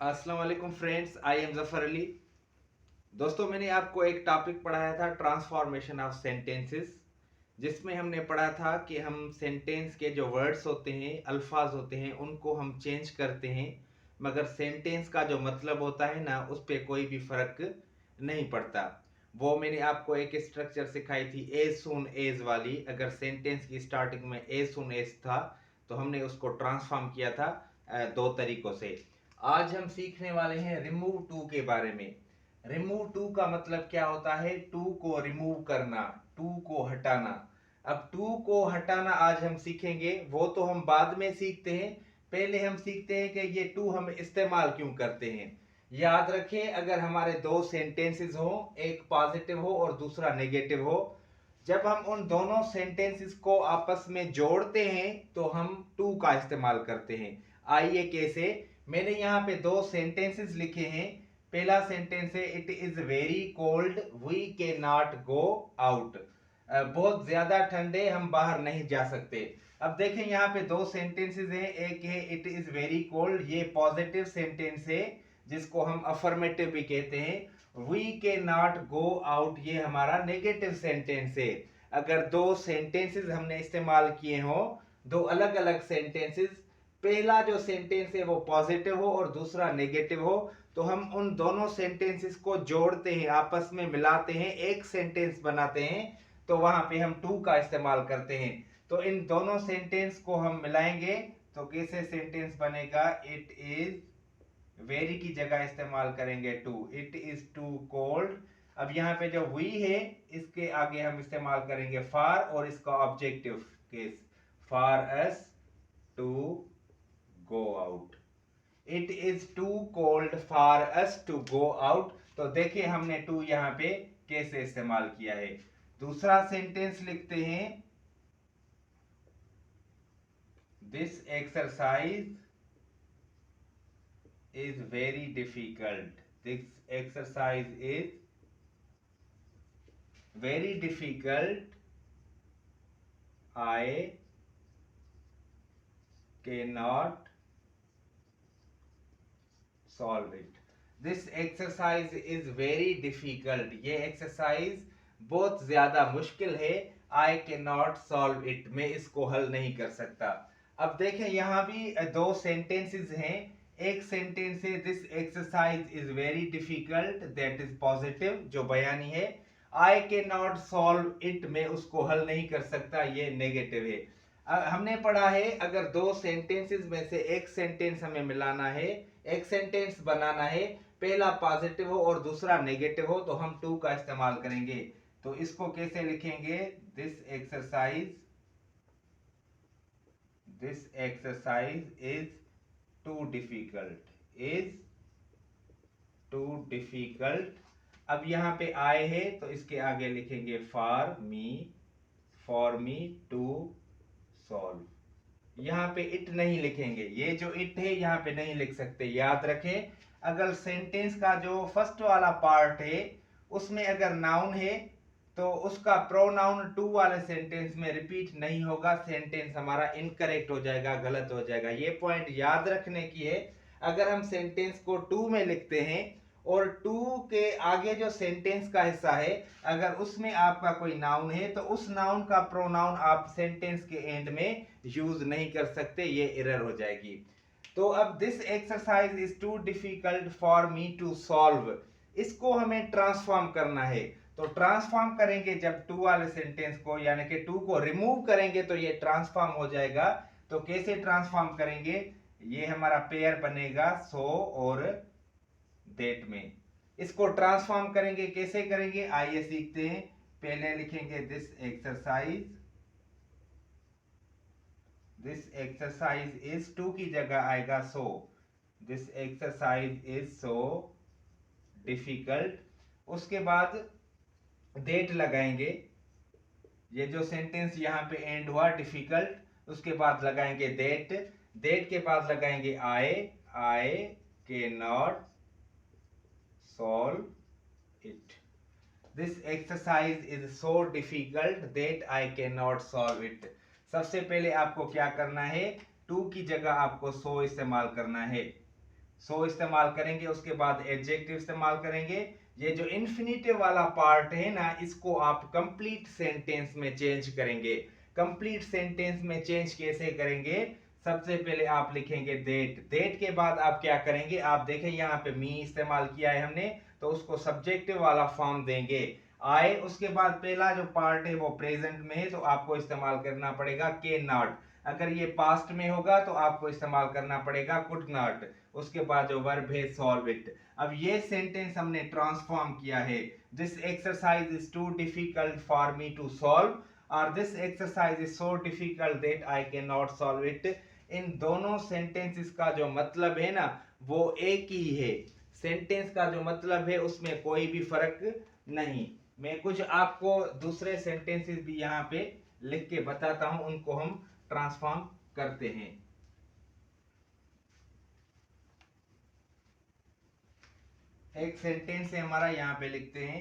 अस्सलाम वालेकुम friends, I am Zafar Ali. दोस्तों, मैंने आपको एक टॉपिक पढ़ाया था ट्रांसफॉर्मेशन ऑफ सेंटेंसेस, जिसमें हमने पढ़ा था कि हम सेंटेंस के जो वर्ड्स होते हैं, अल्फाज होते हैं, उनको हम चेंज करते हैं, मगर सेंटेंस का जो मतलब होता है ना, उस पर कोई भी फर्क नहीं पड़ता। वो मैंने आपको एक स्ट्रक्चर सिखाई थी, एज सून एज वाली। अगर सेंटेंस की स्टार्टिंग में एज सून एज था तो हमने उसको ट्रांसफॉर्म किया था दो तरीकों से। आज हम सीखने वाले हैं रिमूव टू के बारे में। रिमूव टू का मतलब क्या होता है? टू को रिमूव करना, टू को हटाना। अब टू को हटाना आज हम सीखेंगे, वो तो हम बाद में सीखते हैं। पहले हम सीखते हैं कि ये टू हम इस्तेमाल क्यों करते हैं। याद रखें, अगर हमारे दो सेंटेंसेस हो, एक पॉजिटिव हो और दूसरा नेगेटिव हो, जब हम उन दोनों सेंटेंसेस को आपस में जोड़ते हैं तो हम टू का इस्तेमाल करते हैं। आइए कैसे। मैंने यहाँ पे दो सेंटेंसेस लिखे हैं। पहला सेंटेंस है, it is very cold we can not go out. बहुत ज्यादा ठंड है, हम बाहर नहीं जा सकते। अब देखें, यहाँ पे दो सेंटेंसेस हैं। एक है इट इज वेरी कोल्ड, ये पॉजिटिव सेंटेंस है जिसको हम अफर्मेटिव भी कहते हैं। We can not go out, ये हमारा नेगेटिव सेंटेंस है। अगर दो सेंटेंसेस हमने इस्तेमाल किए हो, दो अलग अलग सेंटेंसेस, पहला जो सेंटेंस है वो पॉजिटिव हो और दूसरा नेगेटिव हो, तो हम उन दोनों सेंटेंसेस को जोड़ते हैं, आपस में मिलाते हैं, एक सेंटेंस बनाते हैं। तो वहां पे हम टू का इस्तेमाल करते हैं। तो इन दोनों सेंटेंस को हम मिलाएंगे तो कैसे सेंटेंस बनेगा? इट इज वेरी की जगह इस्तेमाल करेंगे too, it is too cold. अब यहाँ पे जो वी है, इसके आगे हम इस्तेमाल करेंगे फॉर और इसका objective case, for us to go out. It is too cold for us to go out. तो देखिए हमने टू यहाँ पे कैसे इस्तेमाल किया है। दूसरा सेंटेंस लिखते हैं, this exercise is very difficult. This exercise is very difficult. I cannot solve it. This exercise is very difficult. ये exercise बहुत ज्यादा मुश्किल है। I cannot solve it. मैं इसको हल नहीं कर सकता। अब देखें, यहाँ भी दो सेंटेंसेस हैं। एक सेंटेंस है, this exercise is very difficult, that is positive, जो बयानी है। आई कैन नॉट सॉल्व इट, मैं उसको हल नहीं कर सकता, ये नेगेटिव है। हमने पढ़ा है, अगर दो सेंटेंसेस में से एक सेंटेंस हमें मिलाना है, एक सेंटेंस बनाना है, पहला पॉजिटिव हो और दूसरा नेगेटिव हो, तो हम टू का इस्तेमाल करेंगे। तो इसको कैसे लिखेंगे? This exercise, this exercise is too difficult, is too difficult. अब यहाँ पे आए है तो इसके आगे लिखेंगे फॉर मी टू सॉल्व। यहाँ पे इट नहीं लिखेंगे, ये जो इट है यहाँ पे नहीं लिख सकते। याद रखें, अगर सेंटेंस का जो फर्स्ट वाला पार्ट है उसमें अगर नाउन है तो उसका प्रोनाउन टू वाले सेंटेंस में रिपीट नहीं होगा, सेंटेंस हमारा इनकरेक्ट हो जाएगा, गलत हो जाएगा। ये पॉइंट याद रखने की है। अगर हम सेंटेंस को टू में लिखते हैं और टू के आगे जो सेंटेंस का हिस्सा है, अगर उसमें आपका कोई नाउन है तो उस नाउन का प्रोनाउन आप सेंटेंस के एंड में यूज नहीं कर सकते, ये एरर हो जाएगी। तो अब this exercise is too difficult for me to solve, इसको हमें ट्रांसफॉर्म करना है। तो ट्रांसफॉर्म करेंगे जब टू वाले सेंटेंस को, यानी कि टू को रिमूव करेंगे तो ये ट्रांसफॉर्म हो जाएगा। तो कैसे ट्रांसफॉर्म करेंगे? ये हमारा पेयर बनेगा सो और डेट में। इसको ट्रांसफॉर्म करेंगे, कैसे करेंगे आइए सीखते हैं। पहले लिखेंगे दिस एक्सरसाइज इज, टू की जगह आएगा so, this exercise is so difficult. उसके बाद डेट लगाएंगे, ये जो सेंटेंस यहाँ पे एंड हुआ डिफिकल्ट, उसके बाद लगाएंगे डेट, डेट के बाद लगाएंगे आई can not solve it. This exercise is so difficult that I cannot solve it. सबसे पहले आपको क्या करना है? टू की जगह आपको सो इस्तेमाल करना है। सो इस्तेमाल करेंगे, उसके बाद एडजेक्टिव इस्तेमाल करेंगे। ये जो इन्फिनिटिव वाला पार्ट है ना, इसको आप कंप्लीट सेंटेंस में चेंज करेंगे। कंप्लीट सेंटेंस में चेंज कैसे करेंगे? सबसे पहले आप लिखेंगे देट। देट के बाद आप क्या करेंगे? आप देखें यहाँ पे मी इस्तेमाल किया है हमने, तो उसको सब्जेक्टिव वाला फॉर्म देंगे आए। उसके बाद पहला जो पार्ट है वो प्रेजेंट में है, तो आपको इस्तेमाल करना पड़ेगा के नॉट। अगर ये पास्ट में होगा तो आपको इस्तेमाल करना पड़ेगा कुड नॉट। उसके बाद जो वर्ब है सॉल्व इट। अब ये सेंटेंस हमने ट्रांसफॉर्म किया है। This exercise is too difficult for me to solve, और this exercise is so difficult that I can not solve it. इन दोनों सेंटेंसेस का जो मतलब है ना, वो एक ही है। सेंटेंस का जो मतलब है उसमें कोई भी फर्क नहीं। मैं कुछ आपको दूसरे सेंटेंसेस भी यहाँ पे लिख के बताता हूं, उनको हम ट्रांसफॉर्म करते हैं। एक सेंटेंस है हमारा, यहां पे लिखते हैं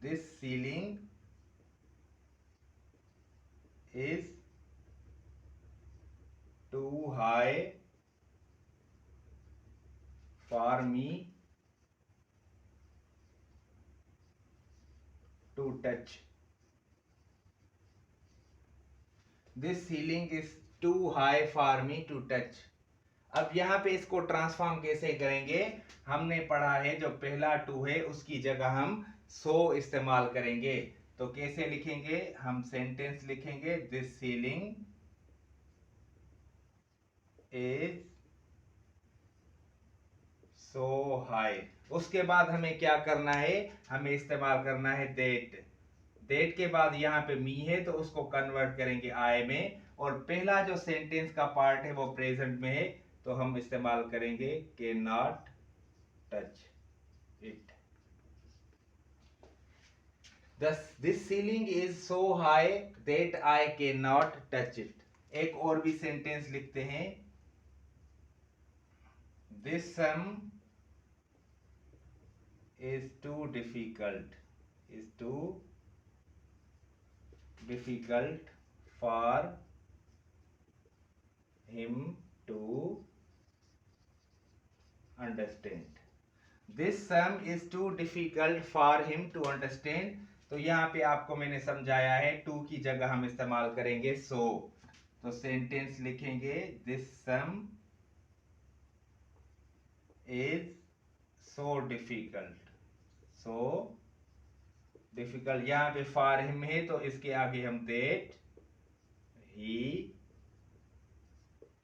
this ceiling is too high for me to touch. This ceiling is too high for me to touch. अब यहाँ पे इसको ट्रांसफॉर्म कैसे करेंगे? हमने पढ़ा है जो पहला टू है उसकी जगह हम सो इस्तेमाल करेंगे। तो कैसे लिखेंगे? हम सेंटेंस लिखेंगे this ceiling is so high. उसके बाद हमें क्या करना है? हमें इस्तेमाल करना है देट। देट के बाद यहाँ पे मी है तो उसको कन्वर्ट करेंगे आई में, और पहला जो सेंटेंस का पार्ट है वो प्रेजेंट में है, तो हम इस्तेमाल करेंगे के not touch it. This ceiling is so high that I can not touch it. एक और भी सेंटेंस लिखते हैं this sum is too difficult for him to understand. This sum is too difficult for him to understand. तो यहाँ पे आपको मैंने समझाया है, टू की जगह हम इस्तेमाल करेंगे so। तो सेंटेंस लिखेंगे this sum is so difficult. यहाँ पे फॉर हिम है तो इसके आगे हम that he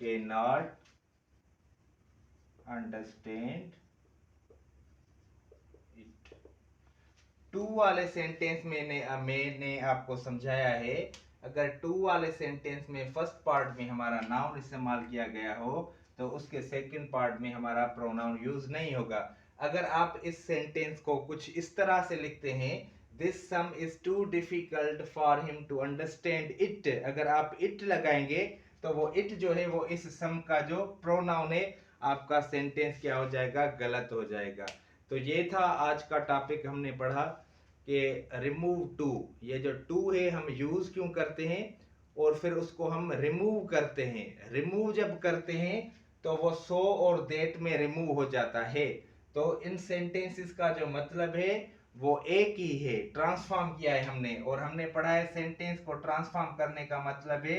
cannot understand it। Too वाले सेंटेंस मैंने आपको समझाया है। अगर टू वाले सेंटेंस में फर्स्ट पार्ट में हमारा नाउन इस्तेमाल किया गया हो तो उसके सेकंड पार्ट में हमारा प्रोनाउन यूज नहीं होगा। अगर आप इस सेंटेंस को कुछ इस तरह से लिखते हैं this sum is too difficult for him to understand it, अगर आप इट लगाएंगे तो वो इट जो है वो इस सम का जो प्रोनाउन है, आपका सेंटेंस क्या हो जाएगा? गलत हो जाएगा। तो ये था आज का टॉपिक। हमने पढ़ा कि रिमूव टू। ये जो टू है हम यूज क्यों करते हैं और फिर उसको हम रिमूव करते हैं। रिमूव जब करते हैं तो वो सो और दैट में रिमूव हो जाता है। तो इन सेंटेंसेस का जो मतलब है वो एक ही है। ट्रांसफॉर्म किया है हमने, और हमने पढ़ा है सेंटेंस को ट्रांसफॉर्म करने का मतलब है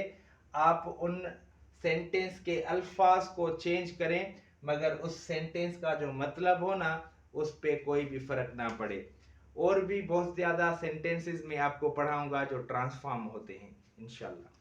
आप उन सेंटेंस के अल्फाज को चेंज करें, मगर उस सेंटेंस का जो मतलब हो ना उस पे कोई भी फर्क ना पड़े। और भी बहुत ज्यादा सेंटेंसेस मैं आपको पढ़ाऊंगा जो ट्रांसफॉर्म होते हैं इंशाल्लाह।